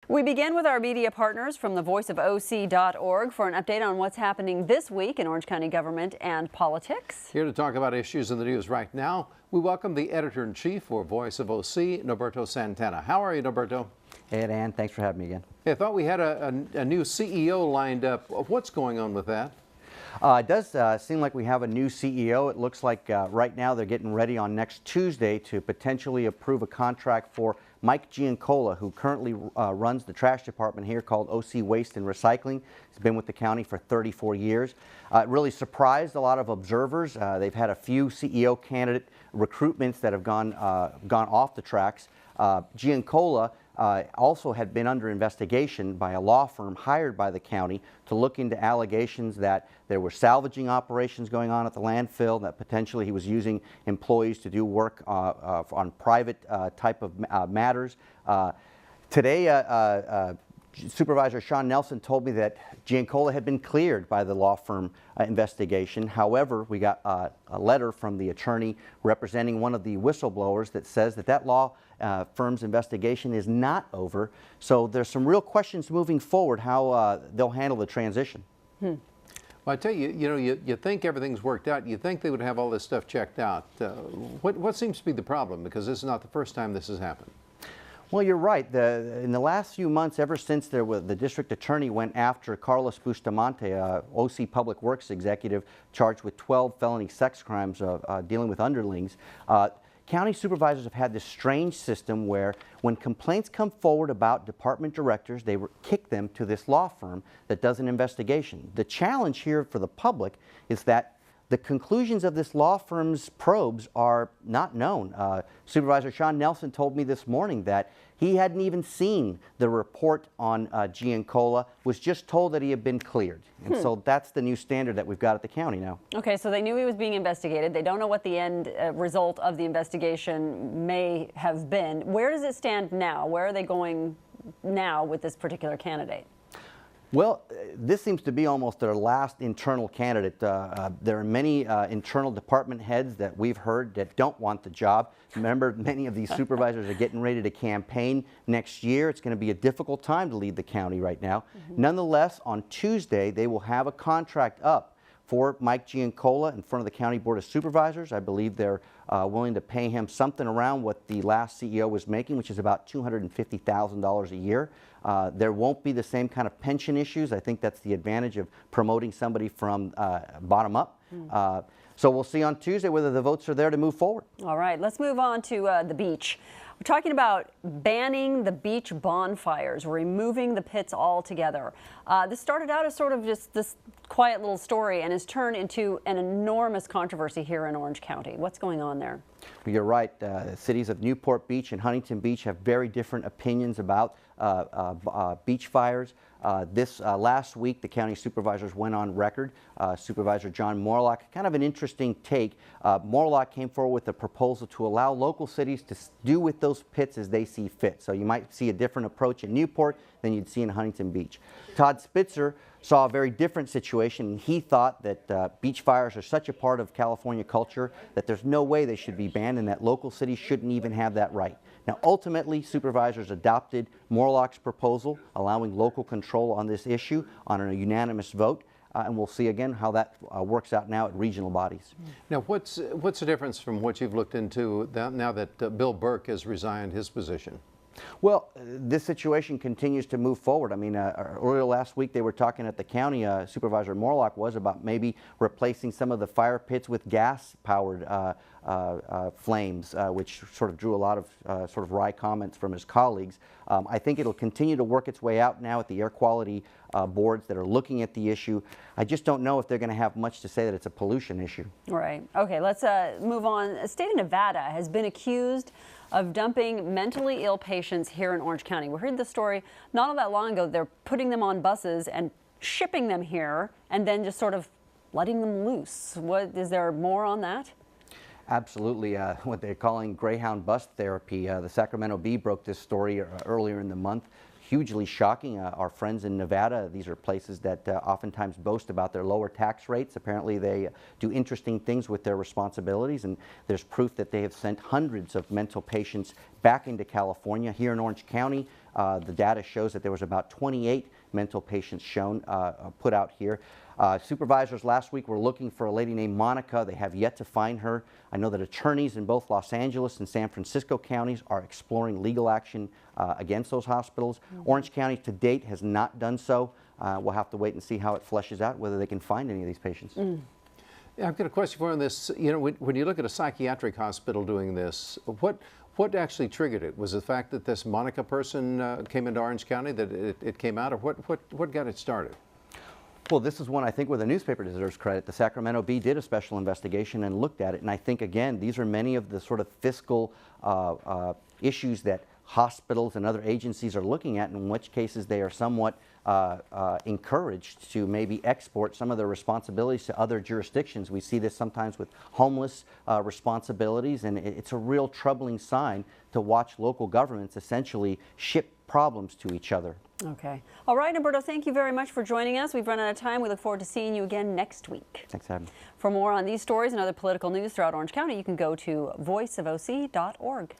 We begin with our media partners from thevoiceofoc.org for an update on what's happening this week in Orange County government and politics. Here to talk about issues in the news right now, we welcome the editor-in-chief for Voice of OC, Norberto Santana. How are you, Norberto? Hey, Dan. Thanks for having me again. I thought we had a new CEO lined up. What's going on with that? It does seem like we have a new CEO. It looks like right now they're getting ready on next Tuesday to potentially approve a contract for Mike Giancola, who currently runs the trash department here called OC Waste and Recycling. He's been with the county for 34 years. It really surprised a lot of observers. They've had a few CEO candidate recruitments that have gone off the tracks. Giancola also had been under investigation by a law firm hired by the county to look into allegations that there were salvaging operations going on at the landfill, that potentially he was using employees to do work on private type of matters. Today, Supervisor Sean Nelson told me that Giancola had been cleared by the law firm investigation. However, we got a letter from the attorney representing one of the whistleblowers that says that law firm's investigation is not over. So there's some real questions moving forward how they'll handle the transition. Well, I tell you, you think everything's worked out. You think they would have all this stuff checked out. What seems to be the problem? Because this is not the first time this has happened. Well, you're right. In the last few months, ever since the district attorney went after Carlos Bustamante, OC Public Works executive charged with 12 felony sex crimes dealing with underlings, county supervisors have had this strange system where when complaints come forward about department directors, they kick them to this law firm that does an investigation. The challenge here for the public is that the conclusions of this law firm's probes are not known. Supervisor Sean Nelson told me this morning that he hadn't even seen the report on Giancola, was just told that he had been cleared. And so that's the new standard that we've got at the county now. Okay, so they knew he was being investigated. They don't know what the end result of the investigation may have been. Where does it stand now? Where are they going now with this particular candidate? Well, this seems to be almost their last internal candidate. There are many internal department heads that we've heard that don't want the job. Remember, many of these supervisors are getting ready to campaign next year. It's going to be a difficult time to lead the county right now. Nonetheless, on Tuesday, they will have a contract up for Mike Giancola in front of the County Board of Supervisors. I believe they're willing to pay him something around what the last CEO was making, which is about $250,000 a year. There won't be the same kind of pension issues. I think that's the advantage of promoting somebody from bottom up. So we'll see on Tuesday whether the votes are there to move forward. All right, let's move on to the beach. We're talking about banning the beach bonfires, removing the pits altogether. This started out as sort of just this quiet little story and has turned into an enormous controversy here in Orange County. What's going on there? Well, you're right. Cities of Newport Beach and Huntington Beach have very different opinions about beach fires. This last week, the county supervisors went on record. Supervisor John Morlock, kind of an interesting take. Morlock came forward with a proposal to allow local cities to do with those pits as they see fit. So you might see a different approach in Newport than you'd see in Huntington Beach. Todd Spitzer saw a very different situation. He thought that beach fires are such a part of California culture that there's no way they should be banned and that local cities shouldn't even have that right. Now, ultimately, supervisors adopted Morlock's proposal, allowing local control on this issue on a unanimous vote. And we'll see again how that works out now at regional bodies. Now, what's the difference from what you've looked into now that Bill Burke has resigned his position? Well, this situation continues to move forward. I mean, earlier last week they were talking at the county, Supervisor Morlock was, about maybe replacing some of the fire pits with gas-powered flames, which sort of drew a lot of sort of wry comments from his colleagues. I think it'll continue to work its way out now at the air quality boards that are looking at the issue. I just don't know if they're going to have much to say that it's a pollution issue. Right. Okay, let's move on. The state of Nevada has been accused of dumping mentally ill patients here in Orange County. We heard the story not all that long ago. They're putting them on buses and shipping them here and then just sort of letting them loose. Is there more on that? Absolutely. What they're calling Greyhound bus therapy. The Sacramento Bee broke this story earlier in the month. Hugely shocking. Our friends in Nevada, these are places that oftentimes boast about their lower tax rates. Apparently they do interesting things with their responsibilities, and there's proof that they have sent hundreds of mental patients back into California. Here in Orange County, The data shows that there was about 28 mental patients shown, put out here. Supervisors last week were looking for a lady named Monica. They have yet to find her. I know that attorneys in both Los Angeles and San Francisco counties are exploring legal action against those hospitals. Orange County to date has not done so. We'll have to wait and see how it fleshes out, whether they can find any of these patients. Yeah, I've got a question for you on this. You know, when you look at a psychiatric hospital doing this, what actually triggered it? Was it the fact that this Monica person came into Orange County, that it came out, or what got it started? Well, this is one I think where the newspaper deserves credit. The Sacramento Bee did a special investigation and looked at it, and I think, again, these are many of the sort of fiscal issues that hospitals and other agencies are looking at, in which cases they are somewhat encouraged to maybe export some of their responsibilities to other jurisdictions. We see this sometimes with homeless responsibilities, and it's a real troubling sign to watch local governments essentially ship problems to each other. Okay. All right, Umberto, thank you very much for joining us. We've run out of time. We look forward to seeing you again next week. Thanks for having me. For more on these stories and other political news throughout Orange County, you can go to voiceofoc.org.